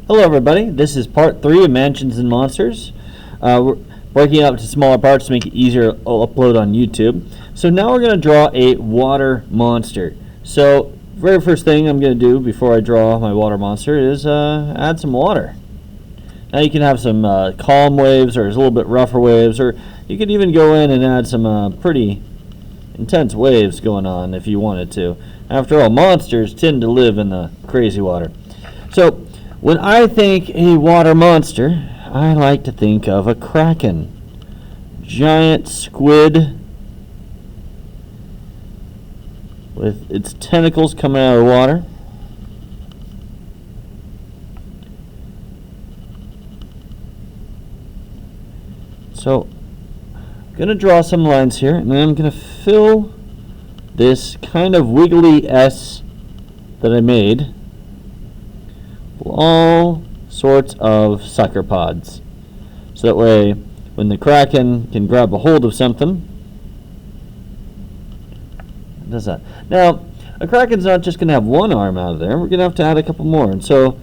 Hello everybody, this is part 3 of Mansions and Monsters. We're breaking it up to smaller parts to make it easier to upload on YouTube. So now we're going to draw a water monster. So very first thing I'm going to do before I draw my water monster is add some water. Now you can have some calm waves or a little bit rougher waves, or you could even go in and add some pretty intense waves going on if you wanted to. After all, monsters tend to live in the crazy water. So when I think a water monster, I like to think of a kraken. Giant squid with its tentacles coming out of the water. So I'm going to draw some lines here, and then I'm going to fill this kind of wiggly S that I made all sorts of sucker pods. So that way, when the kraken can grab a hold of something, it does that. Now, a kraken's not just going to have one arm out of there. We're going to have to add a couple more. And so,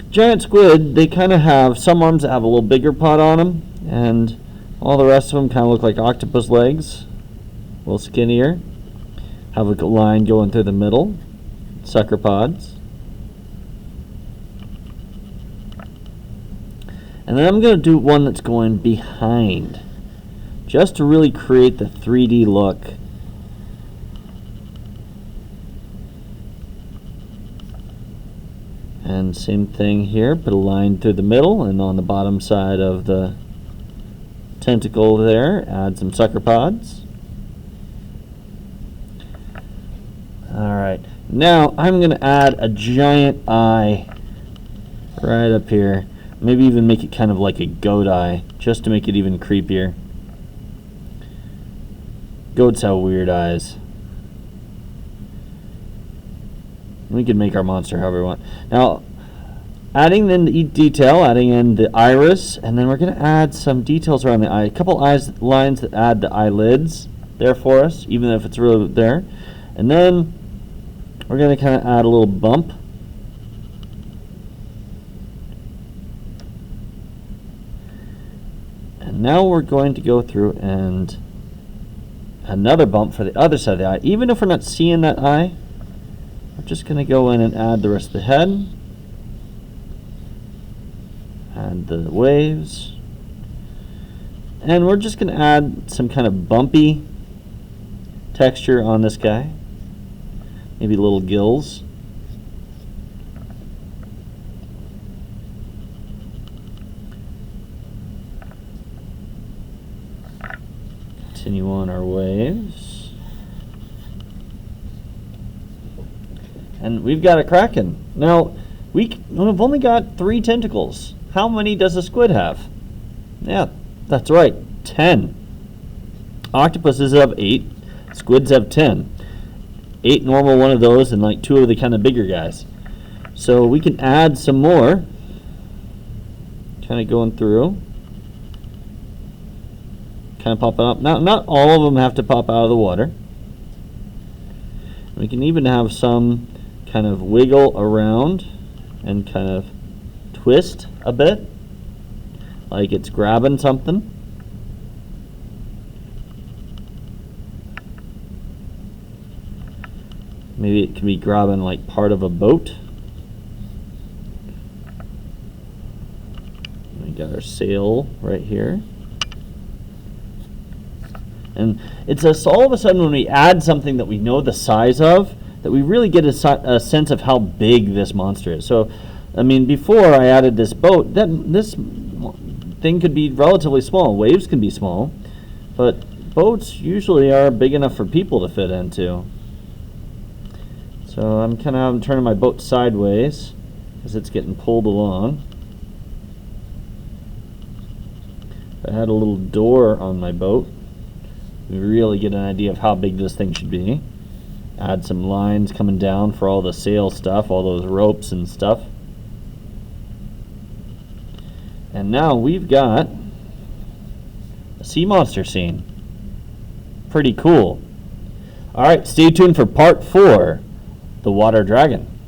giant squid, they kind of have some arms that have a little bigger pod on them, and all the rest of them kind of look like octopus legs, a little skinnier. Have a line going through the middle, sucker pods. And then I'm going to do one that's going behind, just to really create the 3D look. And same thing here, put a line through the middle, and on the bottom side of the tentacle there, add some sucker pods. Alright, now I'm going to add a giant eye right up here. Maybe even make it kind of like a goat eye, just to make it even creepier. Goats have weird eyes. We can make our monster however we want. Now, adding in the detail, adding in the iris, and then we're going to add some details around the eye. A couple lines that add the eyelids there for us, even if it's really there. And then we're going to kind of add a little bump. And now we're going to go through and another bump for the other side of the eye. Even if we're not seeing that eye, we're just going to go in and add the rest of the head. Add the waves. And we're just going to add some kind of bumpy texture on this guy. Maybe little gills. Continue on our waves. And we've got a kraken. Now, we've only got 3 tentacles. How many does a squid have? Yeah, that's right, 10. Octopuses have 8. Squids have 10. 8 normal one of those, and like 2 of the kind of bigger guys. So we can add some more. Kind of going through. Kind of popping up. Now, not all of them have to pop out of the water. We can even have some kind of wiggle around and kind of twist a bit, like it's grabbing something. Maybe it can be grabbing like part of a boat. We got our sail right here. And it's all of a sudden when we add something that we know the size of, that we really get a sense of how big this monster is. So, I mean, before I added this boat, this thing could be relatively small. Waves can be small, but boats usually are big enough for people to fit into. So I'm turning my boat sideways because it's getting pulled along. I had a little door on my boat. We really get an idea of how big this thing should be. Add some lines coming down for all the sail stuff, all those ropes and stuff. And now we've got a sea monster scene. Pretty cool. Alright, stay tuned for part 4, the water dragon.